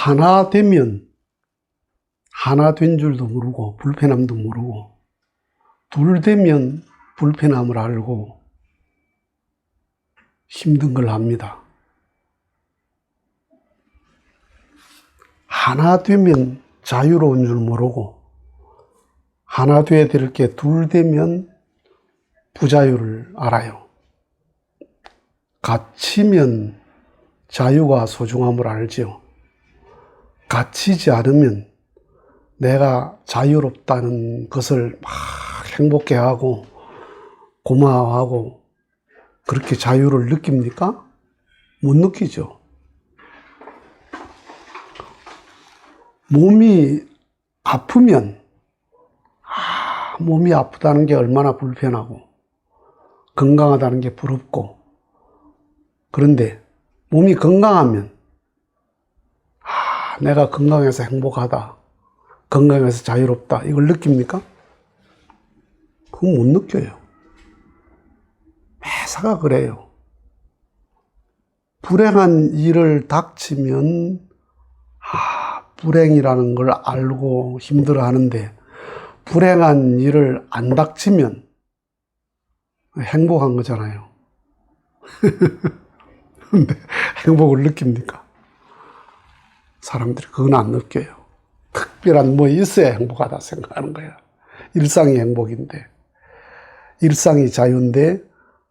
하나 되면 하나 된 줄도 모르고 불편함도 모르고, 둘 되면 불편함을 알고 힘든 걸 압니다. 하나 되면 자유로운 줄 모르고, 하나 돼야 될 게 둘 되면 부자유를 알아요. 갇히면 자유가 소중함을 알지요. 갇히지 않으면 내가 자유롭다는 것을 막 행복해하고 고마워하고 그렇게 자유를 느낍니까? 못 느끼죠. 몸이 아프면 몸이 아프다는 게 얼마나 불편하고 건강하다는 게 부럽고, 그런데 몸이 건강하면 내가 건강해서 행복하다, 건강해서 자유롭다, 이걸 느낍니까? 그건 못 느껴요. 매사가 그래요. 불행한 일을 닥치면 불행이라는 걸 알고 힘들어 하는데, 불행한 일을 안 닥치면 행복한 거잖아요. 근데 행복을 느낍니까? 사람들이 그건 안 느껴요. 특별한 뭐 있어야 행복하다 생각하는 거야. 일상이 행복인데, 일상이 자유인데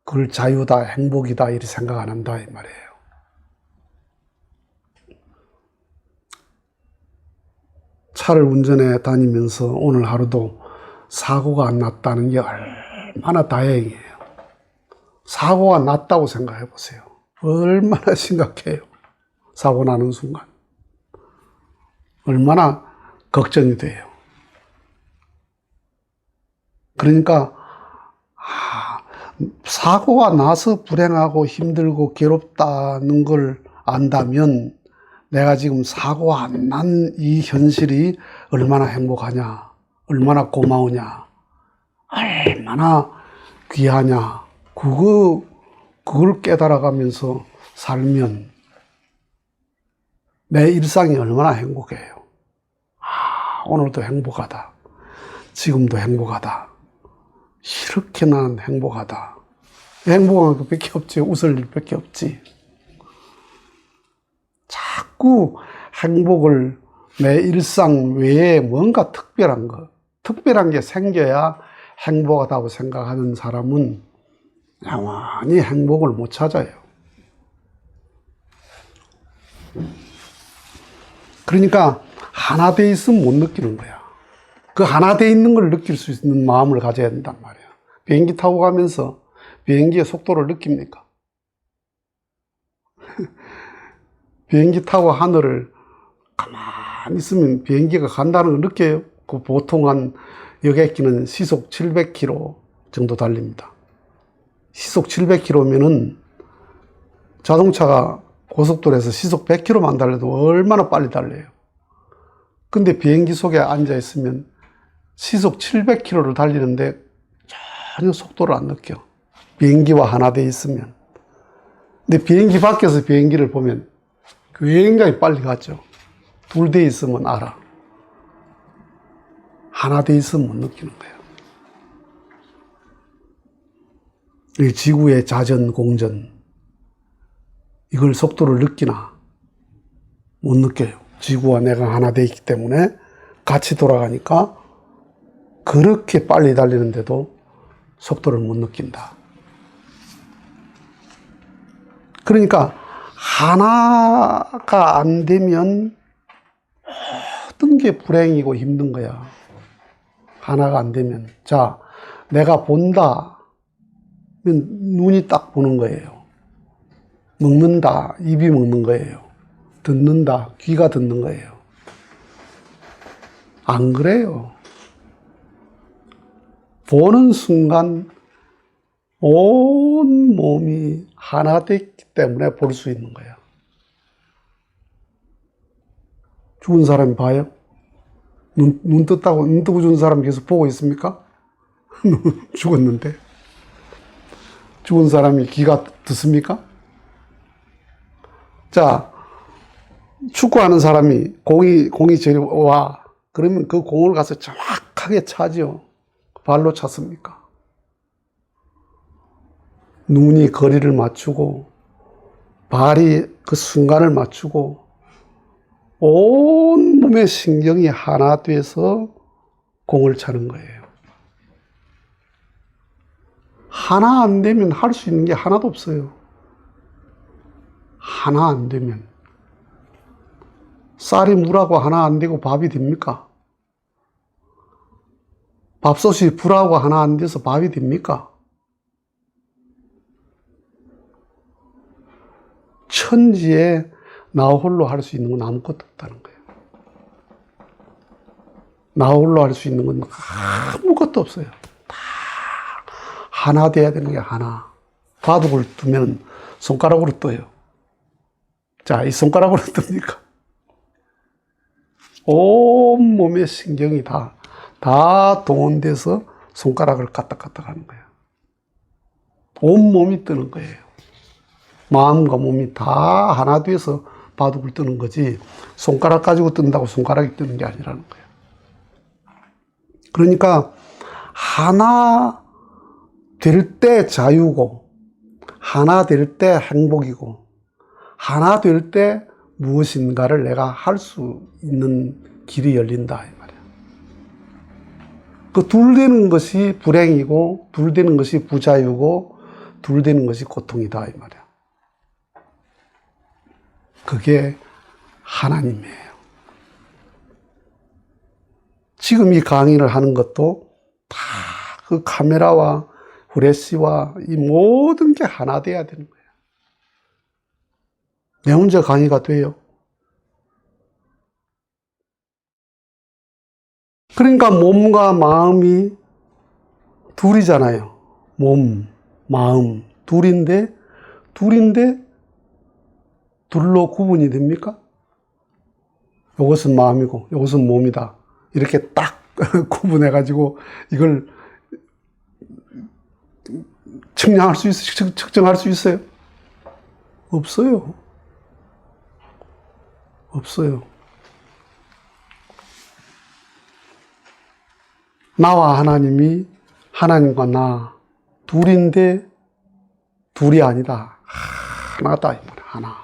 그걸 자유다, 행복이다 이렇게 생각 안 한다 이 말이에요. 차를 운전해 다니면서 오늘 하루도 사고가 안 났다는 게 얼마나 다행이에요. 사고가 났다고 생각해 보세요. 얼마나 심각해요. 사고 나는 순간. 얼마나 걱정이 돼요. 그러니까 사고가 나서 불행하고 힘들고 괴롭다는 걸 안다면 내가 지금 사고가 안 난 이 현실이 얼마나 행복하냐, 얼마나 고마우냐, 얼마나 귀하냐, 그걸 깨달아가면서 살면 내 일상이 얼마나 행복해요. 오늘도 행복하다, 지금도 행복하다, 이렇게 나는 행복하다. 행복한 것밖에 없지, 웃을 일밖에 없지. 자꾸 행복을 내 일상 외에 뭔가 특별한 게 생겨야 행복하다고 생각하는 사람은 영원히 행복을 못 찾아요. 그러니까 하나 돼 있으면 못 느끼는 거야. 그 하나 돼 있는 걸 느낄 수 있는 마음을 가져야 된단 말이야. 비행기 타고 가면서 비행기의 속도를 느낍니까? 비행기 타고 하늘을 가만히 있으면 비행기가 간다는 걸 느껴요. 그 보통 한 여객기는 시속 700km 정도 달립니다. 시속 700km면은 자동차가 고속도로에서 시속 100km만 달려도 얼마나 빨리 달려요. 근데 비행기 속에 앉아 있으면 시속 700km를 달리는데 전혀 속도를 안 느껴. 비행기와 하나 돼 있으면. 근데 비행기 밖에서 비행기를 보면 굉장히 빨리 갔죠. 둘 돼 있으면 알아. 하나 돼 있으면 못 느끼는 거예요. 이 지구의 자전, 공전, 이걸 속도를 느끼나? 못 느껴요. 지구와 내가 하나 돼 있기 때문에 같이 돌아가니까 그렇게 빨리 달리는데도 속도를 못 느낀다. 그러니까 하나가 안 되면 모든 게 불행이고 힘든 거야. 하나가 안 되면. 자, 내가 본다. 눈이 딱 보는 거예요. 먹는다. 입이 먹는 거예요. 듣는다. 귀가 듣는 거예요. 안 그래요. 보는 순간 온 몸이 하나 됐기 때문에 볼 수 있는 거야. 죽은 사람이 봐요? 눈 떴다고, 눈 뜨고 죽은 사람이 계속 보고 있습니까? 죽었는데. 죽은 사람이 귀가 듣습니까? 자, 축구하는 사람이 공이 저리 와. 그러면 그 공을 가서 정확하게 차죠. 발로 찼습니까? 눈이 거리를 맞추고, 발이 그 순간을 맞추고, 온 몸의 신경이 하나 돼서 공을 차는 거예요. 하나 안 되면 할 수 있는 게 하나도 없어요. 하나 안 되면. 쌀이 물하고 하나 안 되고 밥이 됩니까? 밥솥이 불하고 하나 안 돼서 밥이 됩니까? 천지에 나 홀로 할 수 있는 건 아무것도 없다는 거예요. 나 홀로 할 수 있는 건 아무것도 없어요. 다 하나 돼야 되는 게 하나. 바둑을 두면 손가락으로 떠요. 자, 이 손가락으로 뜹니까? 온 몸의 신경이 다 동원돼서 손가락을 까딱까딱 하는 거예요. 온 몸이 뜨는 거예요. 마음과 몸이 다 하나 돼서 바둑을 뜨는 거지, 손가락 가지고 뜬다고 손가락이 뜨는 게 아니라는 거예요. 그러니까 하나 될 때 자유고, 하나 될 때 행복이고, 하나 될 때 무엇인가를 내가 할 수 있는 길이 열린다, 이 말이야. 그 둘 되는 것이 불행이고, 둘 되는 것이 부자유고, 둘 되는 것이 고통이다, 이 말이야. 그게 하나님이에요. 지금 이 강의를 하는 것도 다 그 카메라와 후레쉬와 이 모든 게 하나 돼야 되는 거예요. 내 혼자 강의가 돼요. 그러니까 몸과 마음이 둘이잖아요. 몸, 마음, 둘인데 둘로 구분이 됩니까? 이것은 마음이고 이것은 몸이다. 이렇게 딱 구분해가지고 이걸 측량할 수 있어요? 측정할 수 있어요? 없어요. 없어요. 나와 하나님이, 하나님과 나 둘인데 둘이 아니다. 하나다, 이 말이야. 하나.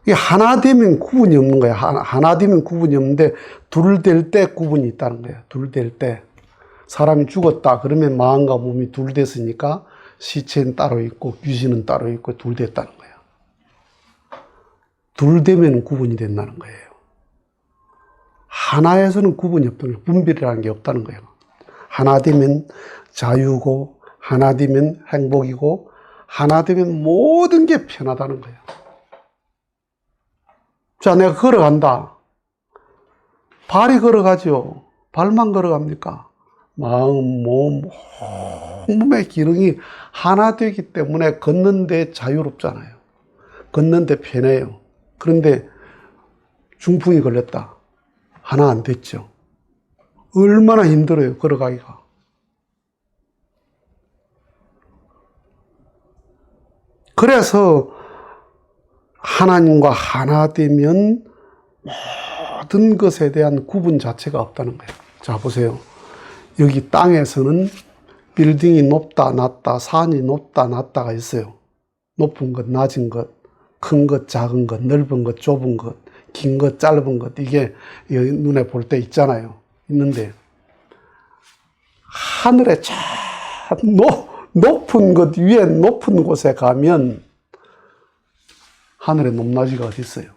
이게 하나 되면 구분이 없는 거야. 하나 되면 구분이 없는데 둘 될 때 구분이 있다는 거예요. 둘 될 때. 사람이 죽었다 그러면 마음과 몸이 둘 됐으니까 시체는 따로 있고 귀신은 따로 있고 둘 됐다는 거예요. 둘 되면 구분이 된다는 거예요. 하나에서는 구분이 없다는 거예요. 분별이라는 게 없다는 거예요. 하나 되면 자유고, 하나 되면 행복이고, 하나 되면 모든 게 편하다는 거예요. 자, 내가 걸어간다. 발이 걸어가죠. 발만 걸어갑니까? 마음, 몸, 온몸의 기능이 하나 되기 때문에 걷는데 자유롭잖아요. 걷는데 편해요. 그런데 중풍이 걸렸다. 하나 안 됐죠. 얼마나 힘들어요, 걸어가기가. 그래서 하나님과 하나 되면 모든 것에 대한 구분 자체가 없다는 거예요. 자, 보세요. 여기 땅에서는 빌딩이 높다, 낮다, 산이 높다, 낮다가 있어요. 높은 것, 낮은 것, 큰 것, 작은 것, 넓은 것, 좁은 것, 긴 것, 짧은 것, 이게 눈에 볼 때 있잖아요. 있는데, 하늘에 참 높은 것 위에 높은 곳에 가면 하늘에 높낮이가 어디 있어요?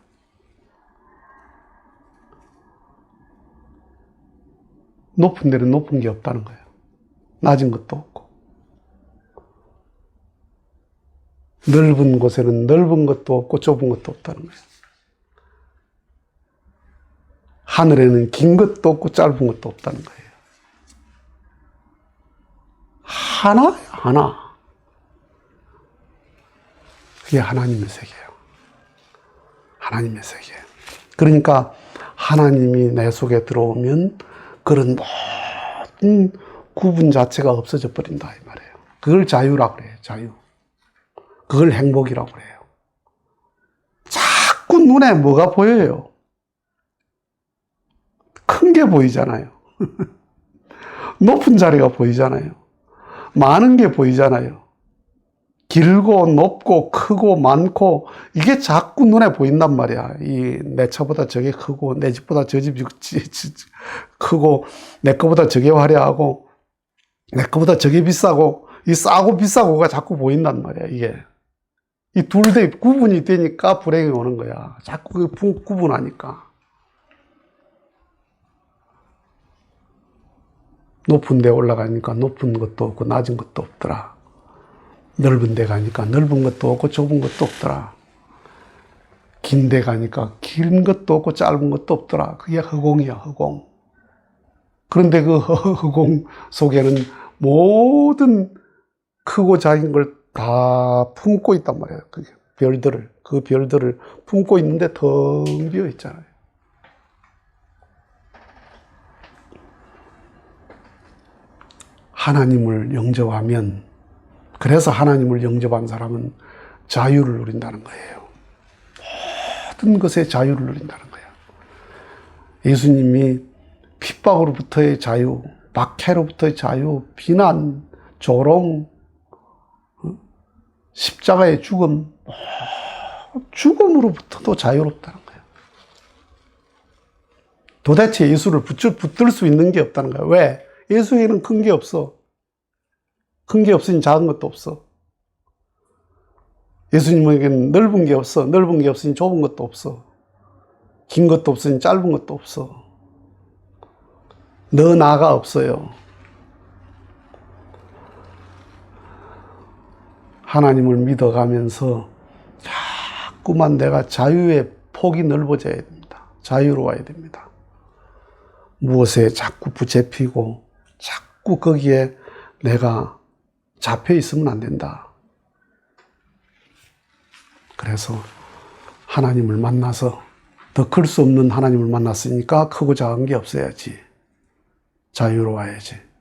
높은 데는 높은 게 없다는 거예요. 낮은 것도 없고. 넓은 곳에는 넓은 것도 없고 좁은 것도 없다는 거예요. 하늘에는 긴 것도 없고 짧은 것도 없다는 거예요. 하나. 그게 하나님의 세계예요. 하나님의 세계. 그러니까 하나님이 내 속에 들어오면 그런 모든 구분 자체가 없어져 버린다, 이 말이에요. 그걸 자유라고 그래요, 자유. 그걸 행복이라고 그래요. 자꾸 눈에 뭐가 보여요? 큰 게 보이잖아요. 높은 자리가 보이잖아요. 많은 게 보이잖아요. 길고 높고 크고 많고 이게 자꾸 눈에 보인단 말이야. 내 차보다 저게 크고 내 집보다 저 집이 크고 내 거보다 저게 화려하고 내 거보다 저게 비싸고 이 싸고 비싸고가 자꾸 보인단 말이야. 이게 이 둘 다 구분이 되니까 불행이 오는 거야. 자꾸 구분하니까. 높은 데 올라가니까 높은 것도 없고 낮은 것도 없더라. 넓은 데 가니까 넓은 것도 없고 좁은 것도 없더라. 긴 데 가니까 긴 것도 없고 짧은 것도 없더라. 그게 허공이야, 허공. 그런데 그 허공 속에는 모든 크고 작은 걸 다 품고 있단 말이에요. 그 별들을 품고 있는데 텅 비어 있잖아요. 하나님을 영접하면, 그래서 하나님을 영접한 사람은 자유를 누린다는 거예요. 모든 것에 자유를 누린다는 거예요. 예수님이 핍박으로부터의 자유, 박해로부터의 자유, 비난, 조롱, 십자가의 죽음, 죽음으로부터도 자유롭다는 거예요. 도대체 예수를 붙들 수 있는 게 없다는 거예요. 왜? 예수에게는 큰 게 없어. 큰 게 없으니 작은 것도 없어. 예수님에게는 넓은 게 없어. 넓은 게 없으니 좁은 것도 없어. 긴 것도 없으니 짧은 것도 없어. 너 나가 없어요. 하나님을 믿어가면서 자꾸만 내가 자유의 폭이 넓어져야 됩니다. 자유로워야 됩니다. 무엇에 자꾸 붙잡히고 자꾸 거기에 내가 잡혀 있으면 안 된다. 그래서 하나님을 만나서 더 클 수 없는 하나님을 만났으니까 크고 작은 게 없어야지. 자유로워야지.